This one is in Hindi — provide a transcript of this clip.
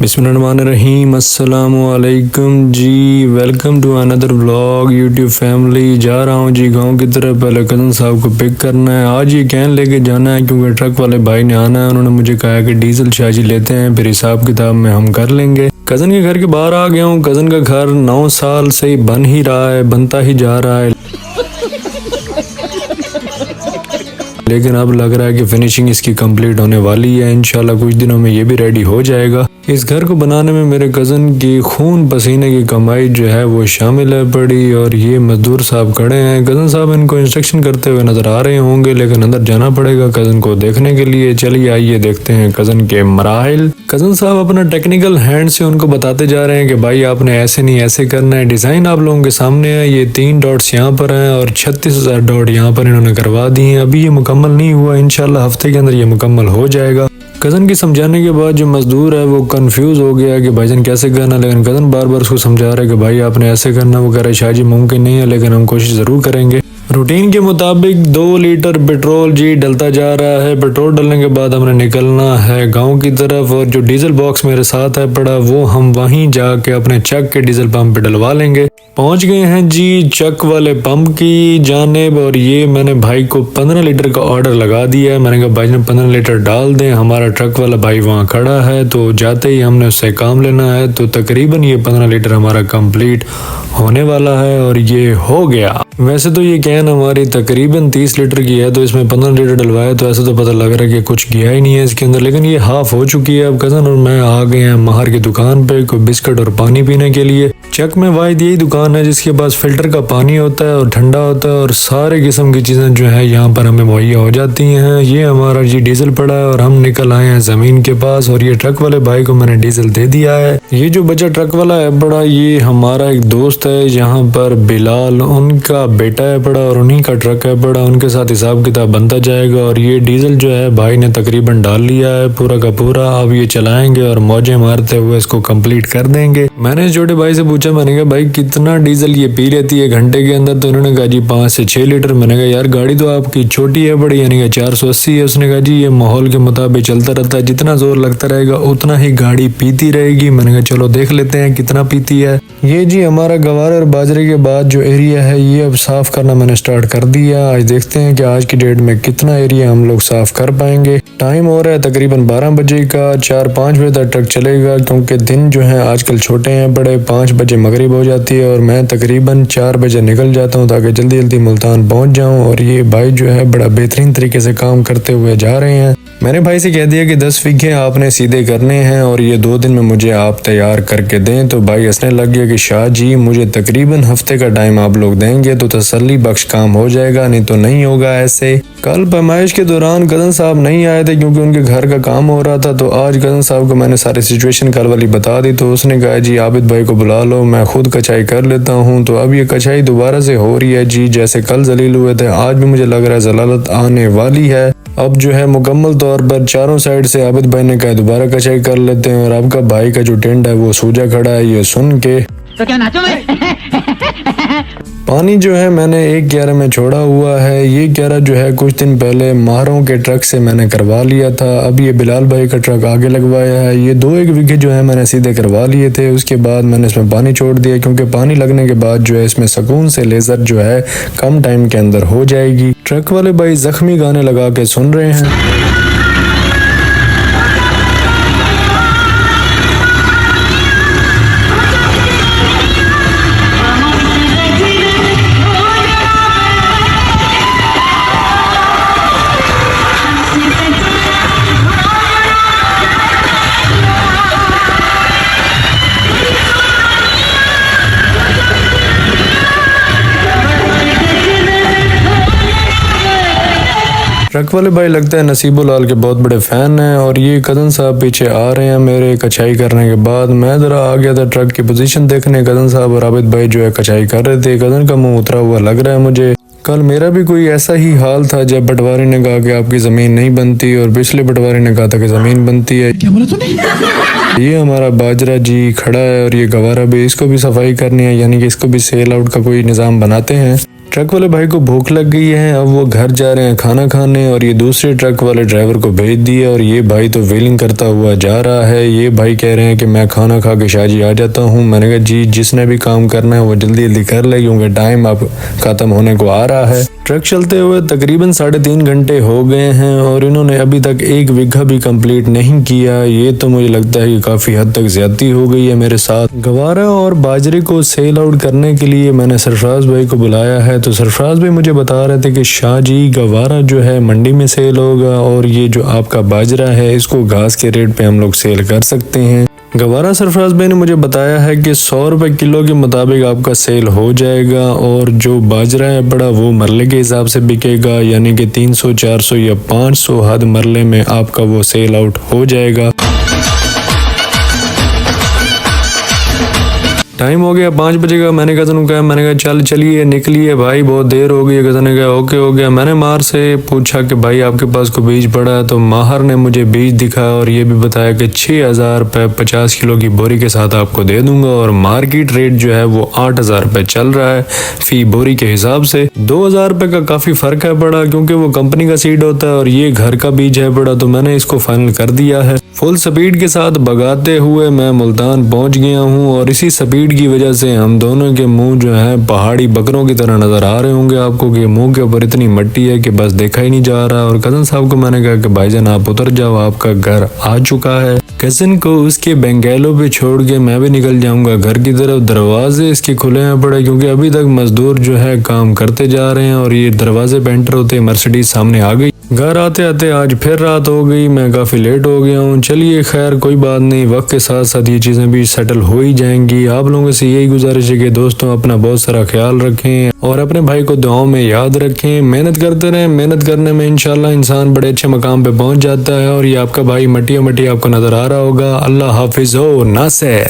बिस्मिल्लाहिर्रहमानिर्रहीम अस्सलामुअलैकुम जी। Welcome to another vlog YouTube family. जा रहा हूँ जी गांव की तरफ। पहले कज़न साहब को पिक करना है। आज ये कैन लेके जाना है क्योंकि ट्रक वाले भाई ने आना है। उन्होंने मुझे कहा कि डीजल शाजी लेते हैं, फिर हिसाब किताब में हम कर लेंगे। कज़न के घर के बाहर आ गया हूँ। कज़न का घर 9 साल से ही बन ही रहा है, बनता ही जा रहा है, लेकिन अब लग रहा है कि फिनिशिंग इसकी कंप्लीट होने वाली है। इंशाल्लाह कुछ दिनों में ये भी रेडी हो जाएगा। इस घर को बनाने में मेरे कज़न की खून पसीने की कमाई जो है वो शामिल है पड़ी। और ये मजदूर साहब खड़े हैं। कज़न साहब इनको इंस्ट्रक्शन करते हुए नजर आ रहे होंगे, लेकिन अंदर जाना पड़ेगा कज़न को देखने के लिए। चलिए आइए देखते हैं कज़न के मराहिल। कज़न साहब अपना टेक्निकल हैंड से उनको बताते जा रहे हैं कि भाई आपने ऐसे नहीं ऐसे करना है। डिज़ाइन आप लोगों के सामने है। ये 3 डॉट्स यहाँ पर हैं और 36,000 डॉट यहाँ पर इन्होंने करवा दी हैं। अभी ये मुकम्मल नहीं हुआ, इंशाल्लाह हफ्ते के अंदर ये मुकम्मल हो जाएगा। कज़न की समझाने के बाद जो मजदूर है वो कंफ्यूज हो गया कि भाईजान कैसे करना, लेकिन कज़न बार बार उसको समझा रहे हैं कि भाई आपने ऐसे करना। वो कह रहे शाहजी मुमकिन नहीं है, लेकिन हम कोशिश ज़रूर करेंगे। रूटीन के मुताबिक 2 लीटर पेट्रोल जी डलता जा रहा है। पेट्रोल डलने के बाद हमने निकलना है गांव की तरफ। और जो डीजल बॉक्स मेरे साथ है पड़ा वो हम वहीं जाके अपने चक के डीजल पंप पे डलवा लेंगे। पहुंच गए हैं जी चक वाले पंप की जानिब। और ये मैंने भाई को 15 लीटर का ऑर्डर लगा दिया है। मैंने कहा भाई ने 15 लीटर डाल दें। हमारा ट्रक वाला भाई वहाँ खड़ा है, तो जाते ही हमने उससे काम लेना है। तो तकरीबन ये 15 लीटर हमारा कंप्लीट होने वाला है और ये हो गया। वैसे तो ये कैन हमारी तकरीबन 30 लीटर की है, तो इसमें 15 लीटर डलवाया तो ऐसा तो पता लग रहा है कि कुछ गया ही नहीं है इसके अंदर, लेकिन ये हाफ हो चुकी है। अब कज़न और मैं आ गए हैं माहर की दुकान पे कोई बिस्किट और पानी पीने के लिए। चक में वाहिद यही दुकान है जिसके पास फिल्टर का पानी होता है और ठंडा होता है और सारे किस्म की चीज़ें जो है यहाँ पर हमें मुहैया हो जाती हैं। ये हमारा जी डीजल पड़ा है और हम निकल आए हैं ज़मीन के पास। और ये ट्रक वाले भाई को मैंने डीजल दे दिया है। ये जो बचा ट्रक वाला है बड़ा, ये हमारा एक दोस्त है यहाँ पर बिलाल, उनका बेटा है बड़ा और उन्हीं का ट्रक है बड़ा। उनके साथ हिसाब किताब बनता जाएगा। और ये डीजल जो है भाई ने तकरीबन डाल लिया है पूरा का पूरा। अब ये चलाएंगे और मौजें मारते हुए इसको कंप्लीट कर देंगे। मैंने छोटे भाई से पूछा, मैंने कहा भाई कितना डीजल ये पी लेती है घंटे के अंदर? तो उन्होंने कहा जी 5 से 6 लीटर। मैंने कहा यार गाड़ी तो आपकी छोटी है बड़ी, यानी कि 480 है। उसने कहा जी ये माहौल के मुताबिक चलता रहता है, जितना जोर लगता रहेगा उतना ही गाड़ी पीती रहेगी। मैंने कहा चलो देख लेते हैं कितना पीती है। ये जी हमारा गवारे और बाजरे के बाद जो एरिया है ये अब साफ करना मैंने स्टार्ट कर दिया। आज देखते हैं कि आज की डेट में कितना एरिया हम लोग साफ कर पाएंगे। टाइम हो रहा है तकरीबन 12 बजे का। 4-5 बजे तक ट्रक चलेगा क्योंकि दिन जो है आजकल छोटे हैं बड़े। 5 बजे मगरिब हो जाती है और मैं तकरीबन 4 बजे निकल जाता हूँ ताकि जल्दी जल्दी मुल्तान पहुँच जाऊँ। और ये भाई जो है बड़ा बेहतरीन तरीके से काम करते हुए जा रहे हैं। मैंने भाई से कह दिया कि 10 बीघे आपने सीधे करने हैं और ये 2 दिन में मुझे आप तैयार करके दें। तो भाई हंसने लग गया कि शाह जी मुझे तकरीबन हफ्ते का टाइम आप लोग देंगे तो तसल्ली बख्श काम हो जाएगा, नहीं तो नहीं होगा ऐसे। कल पैमाइश के दौरान कज़न साहब नहीं आए थे क्योंकि उनके घर का काम हो रहा था। तो आज कज़न साहब को मैंने सारी सिचुएशन कल वाली बता दी। तो उसने कहा जी आबिद भाई को बुला लो, मैं खुद कचाई कर लेता हूँ। तो अब ये कचाई दोबारा से हो रही है जी। जैसे कल जलील हुए थे आज भी मुझे लग रहा है जलालत आने वाली है। अब जो है मुकम्मल तौर पर चारों साइड से आबिद भाई ने कहा दोबारा कचाई कर लेते हैं। और आपका भाई का जो टेंट है वो सूजा खड़ा है ये सुन के। तो क्या नाचो पानी जो है मैंने 1 क्यारा में छोड़ा हुआ है। ये क्यारा जो है कुछ दिन पहले माहरों के ट्रक से मैंने करवा लिया था। अब ये बिलाल भाई का ट्रक आगे लगवाया है। ये 2-1 बीघे जो है मैंने सीधे करवा लिए थे। उसके बाद मैंने इसमें पानी छोड़ दिया क्योंकि पानी लगने के बाद जो है इसमें सुकून से लेजर जो है कम टाइम के अंदर हो जाएगी। ट्रक वाले भाई जख्मी गाने लगा के सुन रहे हैं। ट्रक वाले भाई लगता है नसीबुल लाल के बहुत बड़े फैन हैं। और ये कज़न साहब पीछे आ रहे हैं मेरे कचाई करने के बाद। मैं ज़रा आ गया था ट्रक की पोजीशन देखने। कज़न साहब और आबिद भाई जो है कचाई कर रहे थे। कज़न का मुंह उतरा हुआ लग रहा है मुझे। कल मेरा भी कोई ऐसा ही हाल था जब पटवारी ने कहा कि आपकी ज़मीन नहीं बनती और पिछले पटवारी ने कहा था कि ज़मीन बनती है। क्या बोला तूने? ये हमारा बाजरा जी खड़ा है और ये गवारा भी, इसको भी सफाई करनी है, यानी कि इसको भी सेल आउट का कोई निज़ाम बनाते हैं। ट्रक वाले भाई को भूख लग गई है, अब वो घर जा रहे हैं खाना खाने और ये दूसरे ट्रक वाले ड्राइवर को भेज दिया और ये भाई तो व्हीलिंग करता हुआ जा रहा है। ये भाई कह रहे हैं कि मैं खाना खा के शाहजी आ जाता हूँ। मैंने कहा जी जिसने भी काम करना है वो जल्दी जल्दी कर ले क्योंकि टाइम अब खत्म होने को आ रहा है। ट्रक चलते हुए तकरीबन 3.5 घंटे हो गए हैं और इन्होंने अभी तक 1 बीघा भी कंप्लीट नहीं किया। ये तो मुझे लगता है कि काफ़ी हद तक ज्यादती हो गई है मेरे साथ। गवारा और बाजरे को सेल आउट करने के लिए मैंने सरफराज भाई को बुलाया है, तो सरफराज भाई मुझे बता रहे थे कि शाहजी गवारा जो है मंडी में सेल होगा और ये जो आपका बाजरा है इसको घास के रेट पे हम लोग सेल कर सकते हैं। गवारा सरफराज भाई ने मुझे बताया है कि 100 रुपए किलो के मुताबिक आपका सेल हो जाएगा और जो बाजरा है बड़ा वो मरले के हिसाब से बिकेगा, यानी कि 300, 400 या 500 हद मरले में आपका वो सेल आउट हो जाएगा। टाइम हो गया 5 बजे का। मैंने कज़न को कहा, मैंने कहा चलिए निकलिए भाई, बहुत देर हो गई है। कज़न ने कहा ओके हो गया। मैंने माहर से पूछा कि भाई आपके पास कोई बीज पड़ा है, तो माहर ने मुझे बीज दिखाया और ये भी बताया कि 6,000 रुपये 50 किलो की बोरी के साथ आपको दे दूंगा और मार्केट रेट जो है वो 8,000 रुपये चल रहा है फी बोरी के हिसाब से। 2,000 रुपये का काफ़ी फ़र्क है बड़ा, क्योंकि वो कंपनी का सीड होता है और ये घर का बीज है बड़ा, तो मैंने इसको फाइनल कर दिया है। फुल स्पीड के साथ भगाते हुए मैं मुल्तान पहुंच गया हूं और इसी स्पीड की वजह से हम दोनों के मुंह जो है पहाड़ी बकरों की तरह नजर आ रहे होंगे आपको कि मुंह के ऊपर इतनी मट्टी है कि बस देखा ही नहीं जा रहा। और कज़न साहब को मैंने कहा कि भाईजान आप उतर जाओ, आपका घर आ चुका है। कज़न को उसके बेंगेलों पे छोड़ के मैं भी निकल जाऊंगा घर की तरफ। दरवाजे इसके खुले हैं पड़े क्योंकि अभी तक मजदूर जो है काम करते जा रहे हैं और ये दरवाजे पे एंटर होते मर्सिडीज सामने आ गई। घर आते आते आज फिर रात हो गई, मैं काफ़ी लेट हो गया हूँ। चलिए खैर कोई बात नहीं, वक्त के साथ साथ ये चीज़ें भी सेटल हो ही जाएंगी। आप लोगों से यही गुजारिश है कि दोस्तों अपना बहुत सारा ख्याल रखें और अपने भाई को दुआओं में याद रखें। मेहनत करते रहें, मेहनत करने में इंशाल्लाह इंसान बड़े अच्छे मकाम पे पहुंच जाता है। और ये आपका भाई मटिया आपको नज़र आ रहा होगा। अल्लाह हाफिज़ हो नासिर।